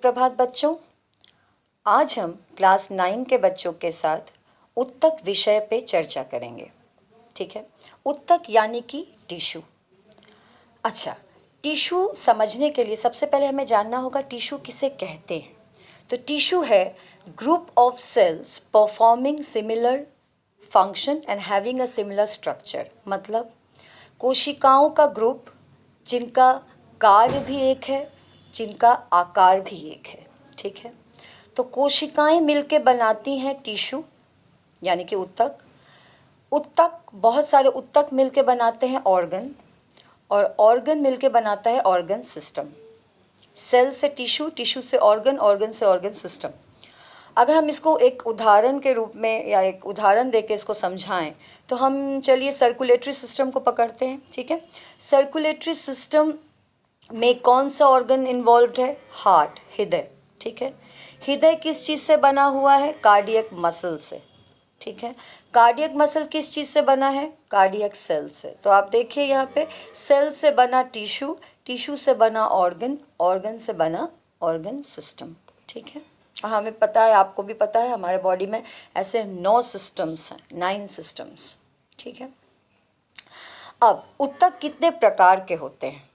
सुप्रभात बच्चों। आज हम क्लास 9 के बच्चों के साथ उत्तक विषय पे चर्चा करेंगे। ठीक है, उत्तक यानी कि टिश्यू। अच्छा, टिश्यू समझने के लिए सबसे पहले हमें जानना होगा टिश्यू किसे कहते हैं। तो टिश्यू है group of cells performing similar function and having a similar structure. मतलब कोशिकाओं का ग्रुप जिनका कार्य भी एक है, जिनका आकार भी एक है। ठीक है, तो कोशिकाएं मिलके बनाती हैं टिश्यू यानी कि उत्तक। उत्तक, बहुत सारे उत्तक मिलके बनाते हैं ऑर्गन, और ऑर्गन मिलके बनाता है ऑर्गन सिस्टम। सेल से टिश्यू, टिश्यू से ऑर्गन, ऑर्गन से ऑर्गन सिस्टम। अगर हम इसको एक उदाहरण के रूप में या एक उदाहरण देके इसको समझाएं तो हम चलिए सर्कुलेटरी सिस्टम को पकड़ते हैं। ठीक है, सर्कुलेटरी सिस्टम में कौन सा ऑर्गन इन्वॉल्व्ड है? हार्ट, हृदय। ठीक है, हृदय किस चीज़ से बना हुआ है? कार्डियक मसल से। ठीक है, कार्डियक मसल किस चीज़ से बना है? कार्डियक सेल से। तो आप देखिए यहाँ पे सेल से बना टिश्यू, टिश्यू से बना ऑर्गन, ऑर्गन से बना ऑर्गन सिस्टम। ठीक है, और हमें पता है, आपको भी पता है, हमारे बॉडी में ऐसे 9 सिस्टम्स हैं, 9 सिस्टम्स। ठीक है, अब उत्तक कितने प्रकार के होते हैं?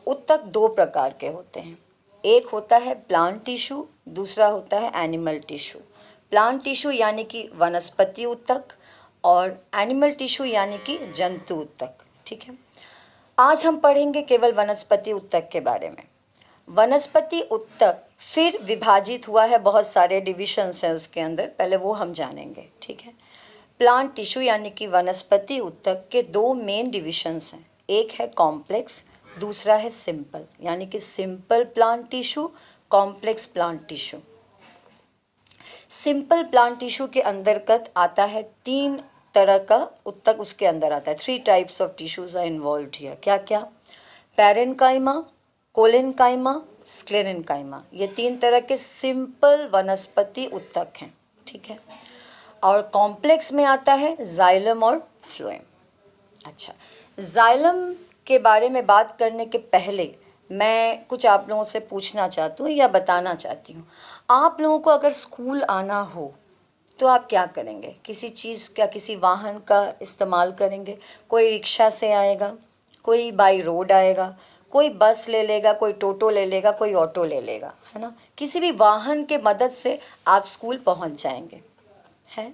उत्तक 2 प्रकार के होते हैं। एक होता है प्लांट टिश्यू, दूसरा होता है एनिमल टिश्यू। प्लांट टिश्यू यानी कि वनस्पति उत्तक, और एनिमल टिश्यू यानी कि जंतु उत्तक। ठीक है, आज हम पढ़ेंगे केवल वनस्पति उत्तक के बारे में। वनस्पति उत्तक फिर विभाजित हुआ है, बहुत सारे डिविजन्स हैं उसके अंदर, पहले वो हम जानेंगे। ठीक है, प्लांट टिश्यू यानी कि वनस्पति उत्तक के 2 मेन डिविजन्स हैं। एक है कॉम्प्लेक्स, दूसरा है सिंपल, यानी कि simple plant tissue, complex plant tissue. Simple plant tissue के अंतर्गत आता है 3 तरह का उत्तक, उसके अंदर आता है। 3 types of tissues are involved here. क्या क्या? Parenchyma, collenchyma, sclerenchyma. ये 3 तरह के सिंपल वनस्पति उत्तक हैं। ठीक है, और कॉम्प्लेक्स में आता है जाइलम और फ्लोएम। अच्छा, जाइलम के बारे में बात करने के पहले मैं कुछ आप लोगों से पूछना चाहती हूँ या बताना चाहती हूँ। आप लोगों को अगर स्कूल आना हो तो आप क्या करेंगे? किसी चीज़ का, किसी वाहन का इस्तेमाल करेंगे? कोई रिक्शा से आएगा, कोई बाई रोड आएगा, कोई बस ले लेगा, कोई टोटो ले लेगा, कोई ऑटो ले लेगा, है ना? किसी भी वाहन के मदद से आप स्कूल पहुंच जाएंगे, है।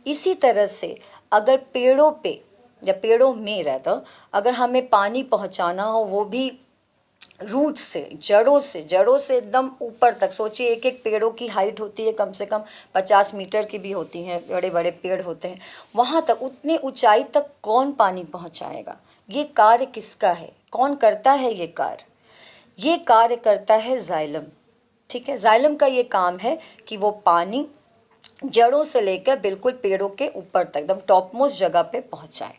इसी तरह से अगर पेड़ों पे या पेड़ों में रहता, अगर हमें पानी पहुंचाना हो, वो भी रूट से, जड़ों से एकदम ऊपर तक। सोचिए, एक एक पेड़ों की हाइट होती है कम से कम 50 मीटर की भी होती हैं, बड़े बड़े पेड़ होते हैं। वहाँ तक, उतनी ऊंचाई तक कौन पानी पहुँचाएगा? ये कार्य किसका है? कौन करता है ये कार्य? ये कार्य करता है जाइलम। ठीक है, जाइलम का ये काम है कि वो पानी जड़ों से लेकर बिल्कुल पेड़ों के ऊपर तक, एकदम टॉप मोस्ट जगह पे पहुँचाए।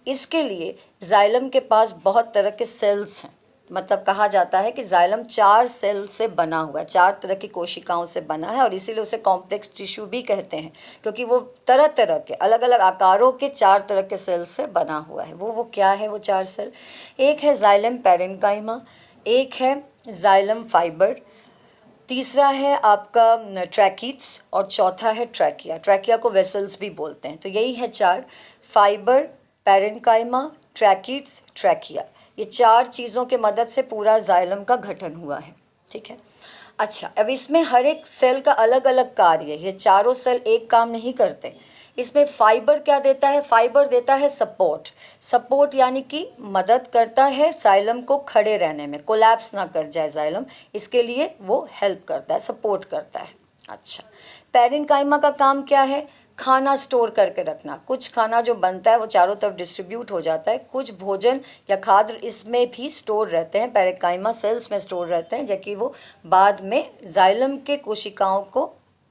इसके लिए जाइलम के पास बहुत तरह के सेल्स हैं। मतलब कहा जाता है कि जाइलम 4 सेल से बना हुआ है, 4 तरह की कोशिकाओं से बना है, और इसीलिए उसे कॉम्प्लेक्स टिश्यू भी कहते हैं, क्योंकि वो तरह तरह के, अलग अलग आकारों के 4 तरह के सेल से बना हुआ है। वो क्या है वो 4 सेल? एक है जाइलम पैरेन्काइमा, एक है जाइलम फाइबर, तीसरा है आपका ट्रैकीट्स, और चौथा है ट्रैकिया। ट्रैकिया को वेसल्स भी बोलते हैं। तो यही है 4: फाइबर, पैरेन्काइमा, ट्रैकीट्स, ट्रैकिया। ये 4 चीज़ों के मदद से पूरा जाइलम का गठन हुआ है। ठीक है, अच्छा, अब इसमें हर एक सेल का अलग अलग कार्य है। ये चारों सेल एक काम नहीं करते। इसमें फाइबर क्या देता है? फाइबर देता है सपोर्ट। सपोर्ट यानी कि मदद करता है जाइलम को खड़े रहने में, कोलैप्स ना कर जाए जाइलम, इसके लिए वो हेल्प करता है, सपोर्ट करता है। अच्छा, पैरेन्काइमा का काम क्या है? खाना स्टोर करके रखना। कुछ खाना जो बनता है वो चारों तरफ डिस्ट्रीब्यूट हो जाता है, कुछ भोजन या खाद्य इसमें भी स्टोर रहते हैं, पैरेन्काइमा सेल्स में स्टोर रहते हैं, जबकि वो बाद में जाइलम के कोशिकाओं को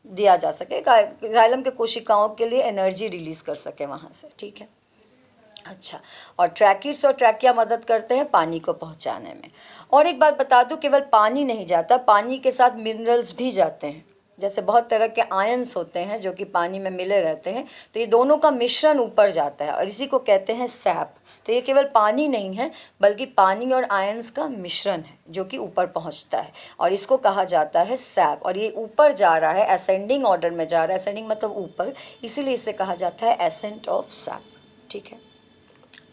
दिया जा सके, जाइलम के कोशिकाओं के लिए एनर्जी रिलीज कर सके वहाँ से। ठीक है, अच्छा, और ट्रैकिट्स और ट्रैकिया मदद करते हैं पानी को पहुँचाने में। और एक बात बता दूँ, केवल पानी नहीं जाता, पानी के साथ मिनरल्स भी जाते हैं। जैसे बहुत तरह के आयंस होते हैं जो कि पानी में मिले रहते हैं, तो ये दोनों का मिश्रण ऊपर जाता है और इसी को कहते हैं सैप। तो ये केवल पानी नहीं है बल्कि पानी और आयंस का मिश्रण है जो कि ऊपर पहुंचता है और इसको कहा जाता है सैप। और ये ऊपर जा रहा है, असेंडिंग ऑर्डर में जा रहा है, असेंडिंग मतलब ऊपर, इसीलिए इसे कहा जाता है एसेंट ऑफ सैप। ठीक है,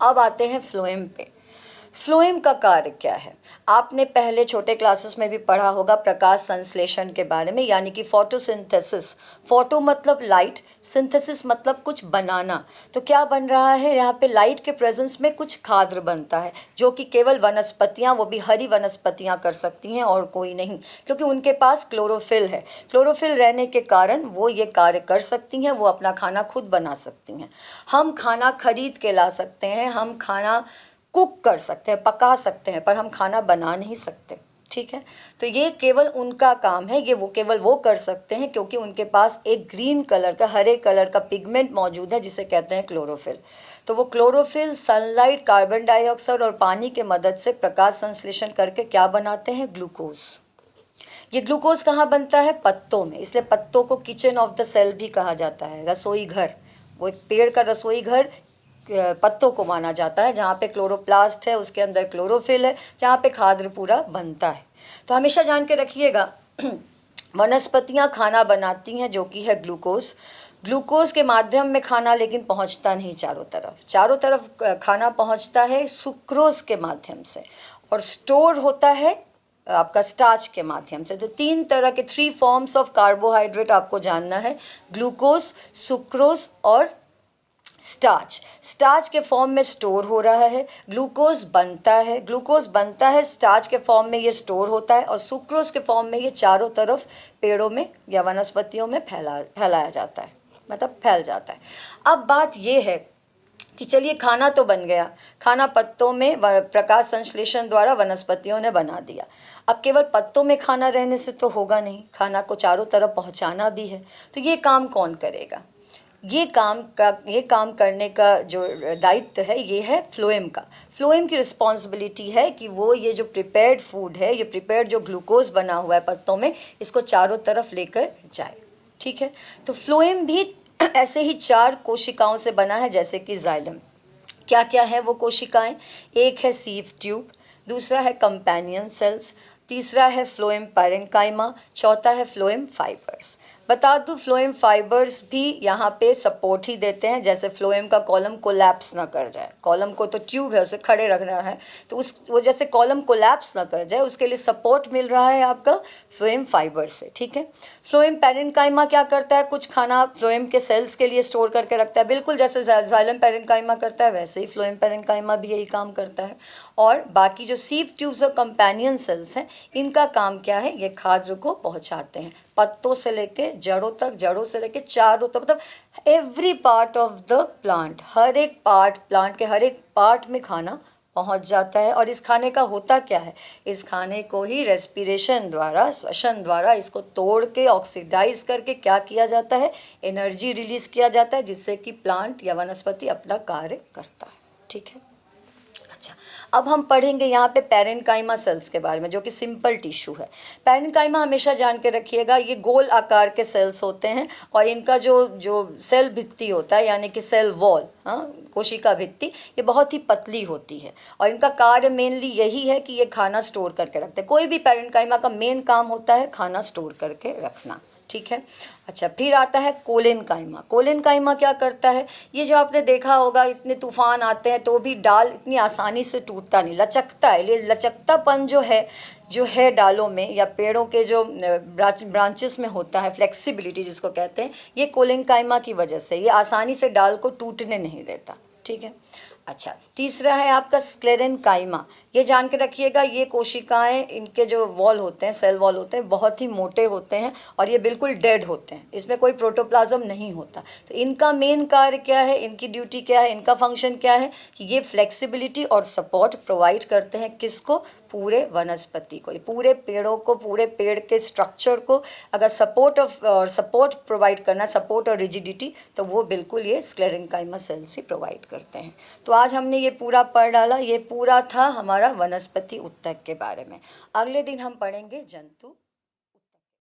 अब आते हैं फ्लोएम पे। फ्लोएम का कार्य क्या है? आपने पहले छोटे क्लासेस में भी पढ़ा होगा प्रकाश संश्लेषण के बारे में, यानी कि फोटोसिंथेसिस। फोटो मतलब लाइट, सिंथेसिस मतलब कुछ बनाना। तो क्या बन रहा है यहाँ पे? लाइट के प्रेजेंस में कुछ खाद्य बनता है जो कि केवल वनस्पतियाँ, वो भी हरी वनस्पतियाँ कर सकती हैं और कोई नहीं, क्योंकि उनके पास क्लोरोफिल है। क्लोरोफिल रहने के कारण वो ये कार्य कर सकती हैं, वो अपना खाना खुद बना सकती हैं। हम खाना खरीद के ला सकते हैं, हम खाना कुक कर सकते हैं, पका सकते हैं, पर हम खाना बना नहीं सकते। ठीक है, तो ये केवल उनका काम है, ये वो केवल वो कर सकते हैं क्योंकि उनके पास एक ग्रीन कलर का, हरे कलर का पिगमेंट मौजूद है जिसे कहते हैं क्लोरोफिल। तो वो क्लोरोफिल सनलाइट, कार्बन डाइऑक्साइड और पानी के मदद से प्रकाश संश्लेषण करके क्या बनाते हैं? ग्लूकोज। ये ग्लूकोज कहाँ बनता है? पत्तों में, इसलिए पत्तों को किचन ऑफ द सेल भी कहा जाता है, रसोई घर। वो एक पेड़ का रसोई घर पत्तों को माना जाता है, जहाँ पे क्लोरोप्लास्ट है, उसके अंदर क्लोरोफिल है, जहाँ पे खाद्य पूरा बनता है। तो हमेशा जान के रखिएगा वनस्पतियाँ खाना बनाती हैं जो कि है ग्लूकोज। ग्लूकोज के माध्यम में खाना लेकिन पहुँचता नहीं चारों तरफ। चारों तरफ खाना पहुँचता है सुक्रोज के माध्यम से और स्टोर होता है आपका स्टार्च के माध्यम से। तो 3 तरह के 3 फॉर्म्स ऑफ कार्बोहाइड्रेट आपको जानना है, ग्लूकोज, सुक्रोज और स्टार्च। स्टार्च के फॉर्म में स्टोर हो रहा है, ग्लूकोज बनता है, ग्लूकोज बनता है, स्टार्च के फॉर्म में ये स्टोर होता है और सुक्रोज के फॉर्म में ये चारों तरफ पेड़ों में या वनस्पतियों में फैलाया जाता है, मतलब फैल जाता है। अब बात ये है कि चलिए खाना तो बन गया, खाना पत्तों में प्रकाश संश्लेषण द्वारा वनस्पतियों ने बना दिया। अब केवल पत्तों में खाना रहने से तो होगा नहीं, खाना को चारों तरफ पहुंचाना भी है। तो ये काम कौन करेगा? ये काम करने का जो दायित्व है ये है फ्लोएम का। फ्लोएम की रिस्पॉन्सिबिलिटी है कि वो ये जो प्रिपेयर्ड फूड है, ये प्रिपेयर्ड जो ग्लूकोज बना हुआ है पत्तों में, इसको चारों तरफ लेकर जाए। ठीक है, तो फ्लोएम भी ऐसे ही 4 कोशिकाओं से बना है जैसे कि जाइलम। क्या क्या है वो कोशिकाएं? एक है सीव ट्यूब, दूसरा है कंपेनियन सेल्स, तीसरा है फ्लोएम पैरेन्काइमा, चौथा है फ्लोएम फाइबर्स। बता दूं फ्लोएम फाइबर्स भी यहाँ पे सपोर्ट ही देते हैं, जैसे फ्लोएम का कॉलम कोलैप्स ना कर जाए। कॉलम को तो ट्यूब है, उसे खड़े रखना है, तो उस वो जैसे कॉलम कोलैप्स ना कर जाए उसके लिए सपोर्ट मिल रहा है आपका फ्लोएम फाइबर से। ठीक है, फ्लोएम पैरेन्काइमा क्या करता है? कुछ खाना फ्लोएम के सेल्स के लिए स्टोर करके रखता है, बिल्कुल जैसे जाइलम पैरेन्काइमा करता है वैसे ही फ्लोएम पैरेन्काइमा भी यही काम करता है। और बाकी जो सीव ट्यूब्स और कंपेनियन सेल्स हैं, इनका काम क्या है? ये खाद्य को पहुंचाते हैं पत्तों से लेके जड़ों तक, जड़ों से लेके चारों तक, मतलब every part of the plant, हर एक पार्ट, प्लांट के हर एक पार्ट में खाना पहुंच जाता है। और इस खाने का होता क्या है? इस खाने को ही रेस्पिरेशन द्वारा, श्वसन द्वारा इसको तोड़ के ऑक्सीडाइज करके क्या किया जाता है? एनर्जी रिलीज किया जाता है, जिससे कि प्लांट या वनस्पति अपना कार्य करता है। ठीक है, अच्छा, अब हम पढ़ेंगे यहाँ पे पैरेन्काइमा सेल्स के बारे में, जो कि सिंपल टिश्यू है। पैरेन्काइमा हमेशा जान के रखिएगा, ये गोल आकार के सेल्स होते हैं और इनका जो जो सेल भित्ति होता है, यानी कि सेल वॉल, हाँ, कोशिका भित्ति, ये बहुत ही पतली होती है और इनका कार्य मेनली यही है कि ये खाना स्टोर करके रखते हैं। कोई भी पैरेन्काइमा का मेन काम होता है खाना स्टोर करके रखना। ठीक है, अच्छा, फिर आता है कोलेनकाइमा। कोलेनकाइमा क्या करता है? ये जो आपने देखा होगा, इतने तूफान आते हैं तो भी डाल इतनी आसानी से टूटता नहीं, लचकता है। ये लचकतापन जो है डालों में या पेड़ों के जो ब्रांचेस में होता है, फ्लेक्सिबिलिटी जिसको कहते हैं, ये कोलेनकाइमा की वजह से ये आसानी से डाल को टूटने नहीं देता। ठीक है, अच्छा, तीसरा है आपका स्क्लेरेनकाइमा। ये जान के रखिएगा, ये कोशिकाएं, इनके जो वॉल होते हैं, सेल वॉल होते हैं, बहुत ही मोटे होते हैं और ये बिल्कुल डेड होते हैं, इसमें कोई प्रोटोप्लाज्म नहीं होता। तो इनका मेन कार्य क्या है, इनकी ड्यूटी क्या है, इनका फंक्शन क्या है कि ये फ्लेक्सिबिलिटी और सपोर्ट प्रोवाइड करते हैं। किसको? पूरे वनस्पति को, पूरे पेड़ों को, पूरे पेड़ के स्ट्रक्चर को अगर सपोर्ट प्रोवाइड करना, सपोर्ट और रिजिडिटी, तो वो बिल्कुल ये स्क्लेरेनकाइमा सेल्स ही प्रोवाइड करते हैं। तो आज हमने ये पूरा पढ़ डाला, ये पूरा था हमारा वनस्पति ऊतक के बारे में। अगले दिन हम पढ़ेंगे जंतु